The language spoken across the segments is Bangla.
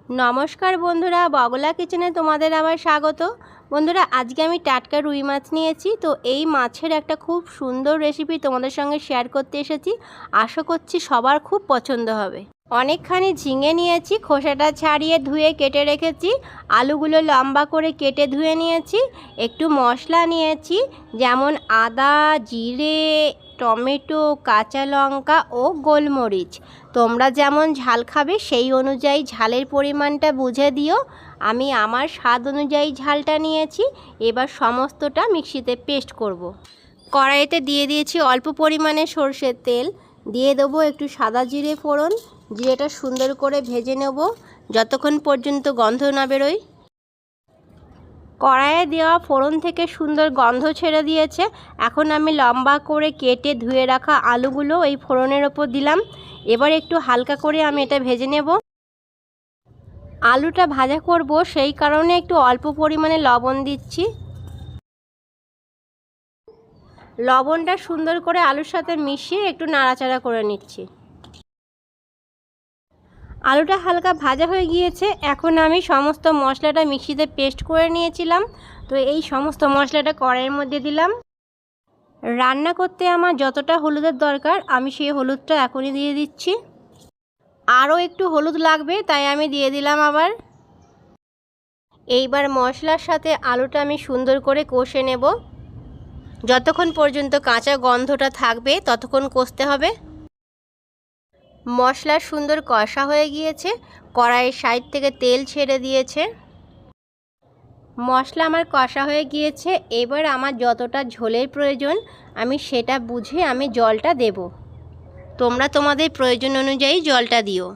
নমস্কার বন্ধুরা, বগলা কিচেনে তোমাদের আবার স্বাগত। বন্ধুরা, আজকে আমি টাটকা রুই মাছ নিয়েছি। তো এই মাছের একটা খুব সুন্দর রেসিপি তোমাদের সঙ্গে শেয়ার করতে এসেছি। আশা করছি সবার খুব পছন্দ হবে। অনেকখানি ঝিঙে নিয়েছি, খোসাটা ছাড়িয়ে ধুয়ে কেটে রেখেছি। আলুগুলো লম্বা করে কেটে ধুয়ে নিয়েছি। একটু মশলা নিয়েছি, যেমন আদা, জিরে, টমেটো, কাঁচা লঙ্কা ও গোলমরিচ। তোমরা যেমন ঝাল খাবে সেই অনুযায়ী ঝালের পরিমাণটা বুঝে দিও। আমি আমার স্বাদ অনুযায়ী ঝালটা নিয়েছি। এবার সমস্তটা মিক্সিতে পেস্ট করব। কড়াইতে দিয়ে দিয়েছি অল্প পরিমাণে সরষের তেল। দিয়ে দেবো একটু সাদা জিরে ফোড়ন। জিরেটা সুন্দর করে ভেজে নেব যতক্ষণ পর্যন্ত গন্ধ না বেরোয়। কড়াইয়ে দেওয়া ফোড়ন থেকে সুন্দর গন্ধ ছেড়ে দিয়েছে। এখন আমি লম্বা করে কেটে ধুয়ে রাখা আলুগুলো এই ফোড়নের ওপর দিলাম। এবার একটু হালকা করে আমি এটা ভেজে নেব। আলুটা ভাজা করব, সেই কারণে একটু অল্প পরিমাণে লবণ দিচ্ছি। লবণটা সুন্দর করে আলুর সাথে মিশিয়ে একটু নাড়াচাড়া করে নিচ্ছি। আলুটা হালকা ভাজা হয়ে গিয়েছে। এখন আমি সমস্ত মশলাটা মিক্সিতে পেস্ট করে নিয়েছিলাম, তো এই সমস্ত মশলাটা কড়াইয়ের মধ্যে দিলাম। রান্না করতে আমার যতটা হলুদের দরকার আমি সেই হলুদটা এখনই দিয়ে দিচ্ছি। আরও একটু হলুদ লাগবে, তাই আমি দিয়ে দিলাম আবার। এইবার মশলার সাথে আলুটা আমি সুন্দর করে কষে নেব। যতক্ষণ পর্যন্ত কাঁচা গন্ধটা থাকবে ততক্ষণ কষতে হবে। মশলা সুন্দর কষা হয়ে গিয়েছে, কড়াইয়ের সাইড থেকে তেল ছেড়ে দিয়েছে। মশলা আমার কষা হয়ে গিয়েছে। এবার আমার যতটা ঝোলের প্রয়োজন আমি সেটা বুঝে আমি জলটা দেব। তোমরা তোমাদের প্রয়োজন অনুযায়ী জলটা দিও।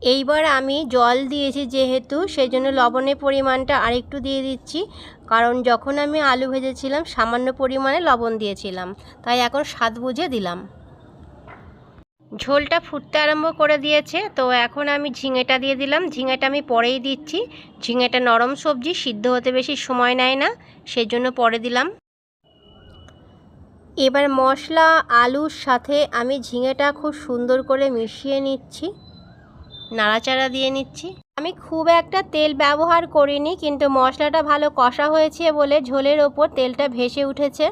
এইবার আমি জল দিয়েছি যেহেতু, সেই জন্য লবণের পরিমাণটা আরেকটু দিয়ে দিচ্ছি। কারণ যখন আমি আলু ভেজেছিলাম সামান্য পরিমাণে লবণ দিয়েছিলাম, তাই এখন স্বাদ বুঝে দিলাম। ঝোলটা ফুটতে আরম্ভ করে দিয়েছে, তো এখন আমি ঝিঙেটা দিয়ে দিলাম। ঝিঙেটা আমি পরেই দিচ্ছি। ঝিঙেটা নরম সবজি, সিদ্ধ হতে বেশি সময় নেয় না, সেজন্য পরে দিলাম। এবার মশলা আলুর সাথে আমি ঝিঙেটা খুব সুন্দর করে মিশিয়ে নিচ্ছি, নাড়াচাড়া দিয়ে নিচ্ছি। আমি খুব একটা তেল ব্যবহার করিনি, কিন্তু মশলাটা ভালো কষা হয়েছে বলে ঝোলের ওপর তেলটা ভেসে উঠেছে।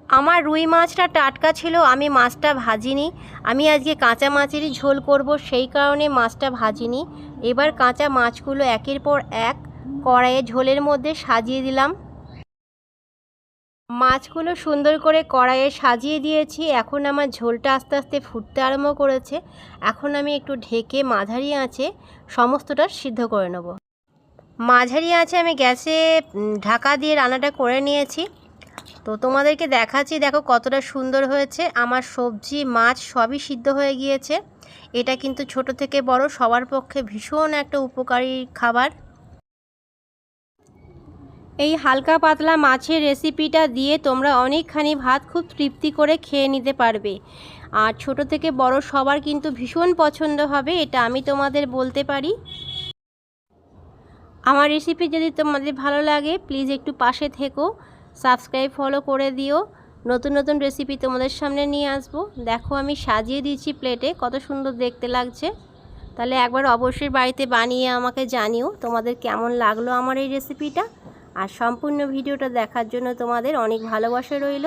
আমার রুই মাছটা টাটকা ছিল, আমি মাছটা ভাজিনি। আমি আজকে কাঁচা মাছেরই ঝোল করব, সেই কারণে মাছটা ভাজিনি। এবার কাঁচা মাছগুলো একের পর এক কড়াইয়ে ঝোলের মধ্যে সাজিয়ে দিলাম। মাছগুলো সুন্দর করে কড়াইয়ে সাজিয়ে দিয়েছি। এখন আমার ঝোলটা আস্তে আস্তে ফুটতে আরম্ভ করেছে। এখন আমি একটু ঢেকে মাঝারি আঁচে সমস্তটা সিদ্ধ করে নেব। মাঝারি আঁচে আমি গ্যাসে ঢাকা দিয়ে রান্নাটা করে নিয়েছি। তো তোমাদেরকে দেখাচ্ছি, দেখো কতটা সুন্দর হয়েছে। আমার সবজি মাছ সবই সিদ্ধ হয়ে গিয়েছে। এটা কিন্তু ছোট থেকে বড় সবার পক্ষে ভীষণ একটা উপকারী খাবার। এই হালকা পাতলা মাছের রেসিপিটা দিয়ে তোমরা অনেকখানি ভাত খুব তৃপ্তি করে খেয়ে নিতে পারবে। আর ছোট থেকে বড় সবার কিন্তু ভীষণ পছন্দ হবে, এটা আমি তোমাদের বলতে পারি। আমার রেসিপি যদি তোমাদের ভালো লাগে প্লিজ একটু পাশে থেকো, সাবস্ক্রাইব ফলো করে দিও। নতুন নতুন রেসিপি তোমাদের সামনে নিয়ে আসবো। দেখো আমি সাজিয়ে দিয়েছি প্লেটে, কত সুন্দর দেখতে লাগছে। তাহলে একবার অবশ্যই বাড়িতে বানিয়ে আমাকে জানিও তোমাদের কেমন লাগলো আমার এই রেসিপিটা। আর সম্পূর্ণ ভিডিওটা দেখার জন্য তোমাদের অনেক ভালোবাসা রইল।